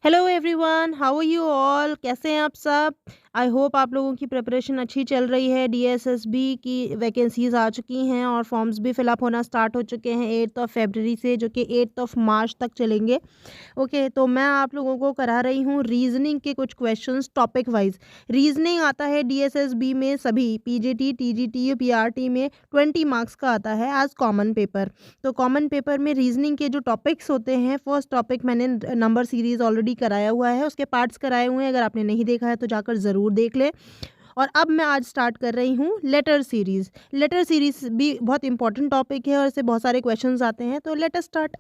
Hello everyone, how are you all? कैसे हैं आप सब? आई होप आप लोगों की प्रिपरेशन अच्छी चल रही है। डीएसएसबी की वैकेंसीज़ आ चुकी हैं और फॉर्म्स भी फिलअप होना स्टार्ट हो चुके हैं 8 ऑफ फरवरी से, जो कि 8 ऑफ मार्च तक चलेंगे। ओके, तो मैं आप लोगों को करा रही हूँ रीजनिंग के कुछ क्वेश्चंस टॉपिक वाइज। रीजनिंग आता है डीएसएसबी में सभी पीजीटी, टीजीटी, पीआरटी में 20 मार्क्स का आता है एज कॉमन पेपर। तो कॉमन पेपर में रीजनिंग के जो टॉपिक्स होते हैं, फर्स्ट टॉपिक मैंने नंबर सीरीज ऑलरेडी कराया हुआ है, उसके पार्ट्स कराए हुए हैं। अगर आपने नहीं देखा है तो जाकर ज़रूर देख ले। और अब मैं आज स्टार्ट कर रही हूँ लेटर सीरीज। लेटर सीरीज भी बहुत इंपॉर्टेंट टॉपिक है और इससे बहुत सारे क्वेश्चंस आते हैं। तो let us start.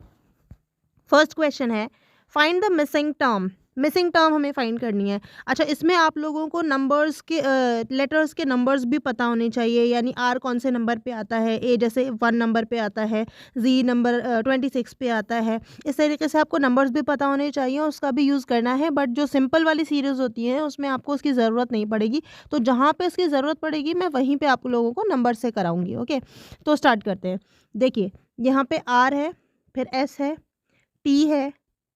First question है, find the missing term. Missing term हमें फाइंड करनी है। अच्छा, इसमें आप लोगों को नंबर्स के लेटर्स के नंबर्स भी पता होने चाहिए, यानी आर कौन से नंबर पे आता है, ए जैसे 1 नंबर पे आता है, जी नंबर 26 पे आता है। इस तरीके से आपको नंबर्स भी पता होने चाहिए और उसका भी यूज़ करना है। बट जो सिंपल वाली सीरीज़ होती है उसमें आपको उसकी ज़रूरत नहीं पड़ेगी। तो जहाँ पे इसकी ज़रूरत पड़ेगी मैं वहीं पर आप लोगों को नंबर से कराऊँगी। ओके, तो स्टार्ट करते हैं। देखिए, यहाँ पे आर है, फिर एस है, टी है,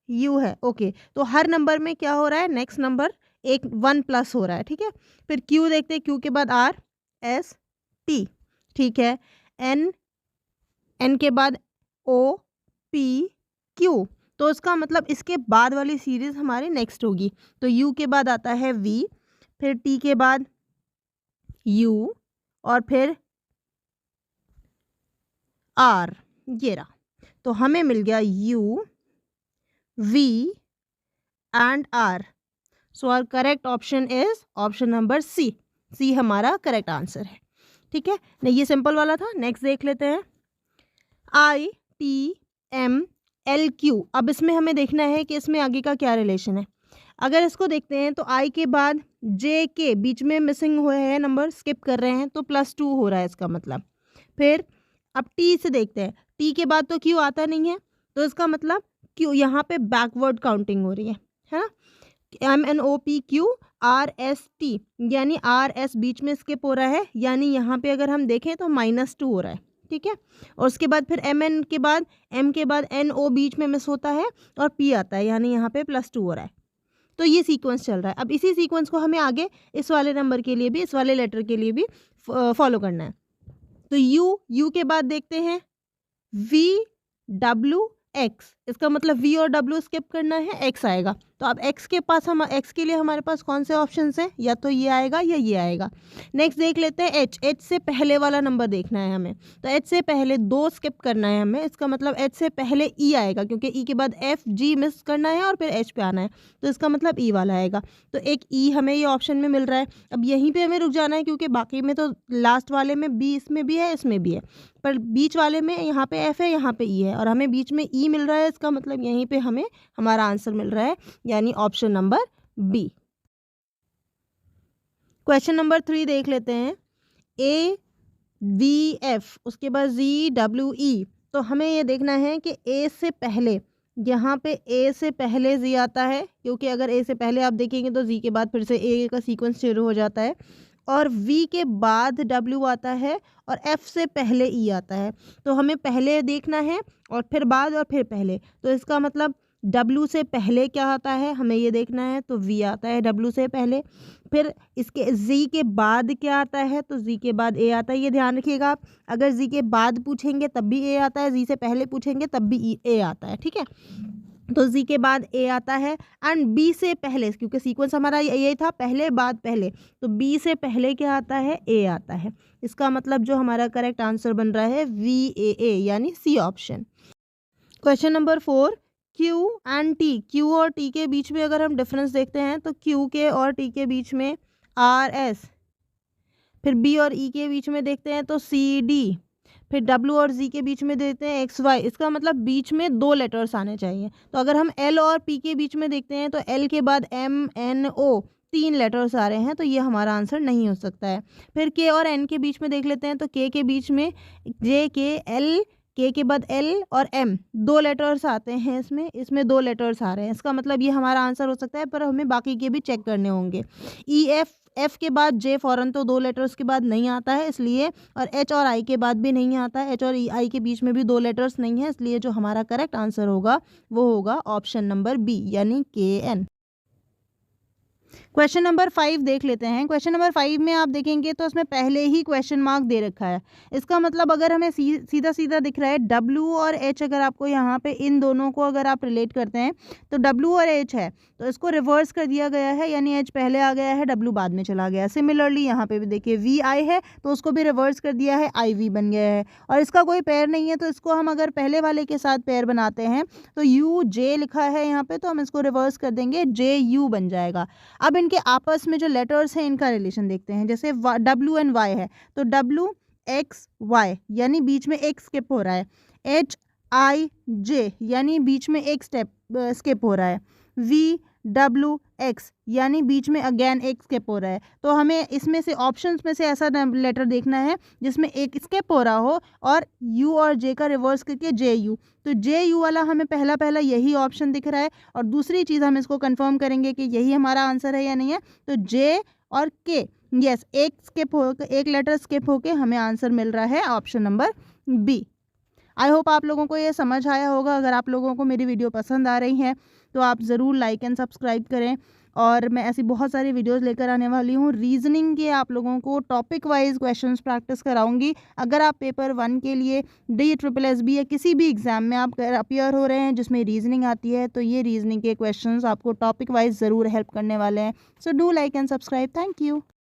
यू है। ओके, तो हर नंबर में क्या हो रहा है, नेक्स्ट नंबर एक 1 प्लस हो रहा है। ठीक है, फिर क्यू देखते हैं, क्यू के बाद आर, एस, टी। ठीक है, एन, एन के बाद ओ, पी, क्यू। तो इसका मतलब इसके बाद वाली सीरीज हमारी नेक्स्ट होगी। तो यू के बाद आता है वी, फिर टी के बाद यू, और फिर आर। ये रहा। तो हमें मिल गया U, V and R. So R correct option is option number C. C हमारा करेक्ट आंसर है। ठीक है, नहीं ये सिंपल वाला था। नेक्स्ट देख लेते हैं, आई, टी, एम, एल, क्यू। अब इसमें हमें देखना है कि इसमें आगे का क्या रिलेशन है। अगर इसको देखते हैं तो आई के बाद जे के बीच में मिसिंग हुए हैं नंबर, स्किप कर रहे हैं, तो +2 हो रहा है इसका मतलब। फिर अब टी से देखते हैं, टी के बाद तो क्यू आता नहीं है, तो इसका मतलब क्यू यहाँ पे बैकवर्ड काउंटिंग हो रही है ना। MNOPQ RST, यानी RS बीच में स्किप हो रहा है, यानी यहाँ पे अगर हम देखें तो -2 हो रहा है। ठीक है, और उसके बाद फिर MN के बाद M के बाद NO बीच में मिस होता है और P आता है, यानी यहाँ पे +2 हो रहा है। तो ये सीक्वेंस चल रहा है। अब इसी सीक्वेंस को हमें आगे इस वाले नंबर के लिए भी, इस वाले लेटर के लिए भी फॉलो करना है। तो यू के बाद देखते हैं VW X, इसका मतलब V और W स्किप करना है, X आएगा। तो अब X के पास हम X के लिए हमारे पास कौन से ऑप्शंस हैं, या तो ये आएगा या ये आएगा। नेक्स्ट देख लेते हैं H। H से पहले वाला नंबर देखना है हमें, तो H से पहले 2 स्किप करना है हमें। इसका मतलब H से पहले E आएगा, क्योंकि E के बाद F G मिस करना है और फिर H पे आना है, तो इसका मतलब E वाला आएगा। तो एक E हमें ये ऑप्शन में मिल रहा है। अब यहीं पे हमें रुक जाना है, क्योंकि बाकी में तो लास्ट वाले में B इसमें भी है, इसमें भी है, पर बीच वाले में यहाँ पे F है, यहाँ पे E है, और हमें बीच में E मिल रहा है। इसका मतलब यहीं पे हमें हमारा आंसर मिल रहा है, यानी option number B. Question number 3 देख लेते हैं, AVF, उसके बाद ZWE। तो हमें ये देखना है कि A से पहले, यहाँ पे A से पहले Z आता है, क्योंकि अगर A से पहले आप देखेंगे तो Z के बाद फिर से A का सीक्वेंस शुरू हो जाता है, और V के बाद W आता है, और F से पहले E आता है। तो हमें पहले देखना है और फिर बाद और फिर पहले। तो इसका मतलब W से पहले क्या आता है हमें ये देखना है, तो V आता है W से पहले। फिर इसके Z के बाद क्या आता है, तो Z के बाद A आता है। ये ध्यान रखिएगा आप, अगर Z के बाद पूछेंगे तब भी A आता है, Z से पहले पूछेंगे तब भी A आता है। ठीक है, तो Z के बाद A आता है, एंड B से पहले, क्योंकि सीक्वेंस हमारा यही था, पहले बाद पहले, तो B से पहले क्या आता है, A आता है। इसका मतलब जो हमारा करेक्ट आंसर बन रहा है VAA, यानी C option. Question number 4, Q and T। Q और T के बीच में अगर हम डिफरेंस देखते हैं तो Q के और T के बीच में RS, फिर B और E के बीच में देखते हैं तो CD, फिर W और Z के बीच में देखते हैं XY। इसका मतलब बीच में 2 लेटर्स आने चाहिए। तो अगर हम L और P के बीच में देखते हैं तो L के बाद MNO 3 लेटर्स आ रहे हैं, तो ये हमारा आंसर नहीं हो सकता है। फिर K और N के बीच में देख लेते हैं, तो K के बीच में JKL के के बाद एल और एम 2 लेटर्स आते हैं इसमें 2 लेटर्स आ रहे हैं, इसका मतलब ये हमारा आंसर हो सकता है, पर हमें बाकी के भी चेक करने होंगे। ई एफ के बाद जे फ़ौरन तो 2 लेटर्स के बाद नहीं आता है इसलिए, और एच और आई के बाद भी नहीं आता है, एच और आई के बीच में भी 2 लेटर्स नहीं है, इसलिए जो हमारा करेक्ट आंसर होगा वो होगा ऑप्शन नंबर बी यानी के एन। क्वेश्चन नंबर 5 देख लेते हैं। क्वेश्चन नंबर 5 में आप देखेंगे तो इसमें पहले ही क्वेश्चन मार्क दे रखा है, इसका मतलब अगर हमें सीधा सीधा दिख रहा है W और H, अगर आपको यहाँ पे इन दोनों को अगर आप रिलेट करते हैं तो W और H है तो इसको रिवर्स कर दिया गया है, यानी H पहले आ गया है, W बाद में चला गया। सिमिलरली यहाँ पे भी देखिए VI है तो उसको भी रिवर्स कर दिया है, IV बन गया है, और इसका कोई पेयर नहीं है तो इसको हम अगर पहले वाले के साथ पेयर बनाते हैं तो UJ लिखा है यहाँ पे, तो हम इसको रिवर्स कर देंगे, JU बन जाएगा। अब इनके आपस में जो लेटर्स हैं इनका रिलेशन देखते हैं, जैसे W एंड Y है तो WXY यानी बीच में एक स्किप हो रहा है, HIJ यानी बीच में एक स्टेप स्किप हो रहा है, VWX यानी बीच में अगेन एक स्किप हो रहा है। तो हमें इसमें से ऑप्शंस में से ऐसा लेटर देखना है जिसमें एक स्किप हो रहा हो और U और J का रिवर्स करके JU, तो JU वाला हमें पहला यही ऑप्शन दिख रहा है, और दूसरी चीज़ हम इसको कंफर्म करेंगे कि यही हमारा आंसर है या नहीं है, तो J और K यस एक लेटर स्किप होके हमें आंसर मिल रहा है option number B. I hope आप लोगों को ये समझ आया होगा। अगर आप लोगों को मेरी वीडियो पसंद आ रही है तो आप ज़रूर लाइक एंड सब्सक्राइब करें, और मैं ऐसी बहुत सारी वीडियोस लेकर आने वाली हूँ। रीजनिंग के आप लोगों को टॉपिक वाइज क्वेश्चंस प्रैक्टिस कराऊंगी। अगर आप पेपर 1 के लिए DSSB या किसी भी एग्ज़ाम में आप अपीयर हो रहे हैं जिसमें रीजनिंग आती है तो ये रीजनिंग के क्वेश्चंस आपको टॉपिक वाइज ज़रूर हेल्प करने वाले हैं। So do like and subscribe. Thank you.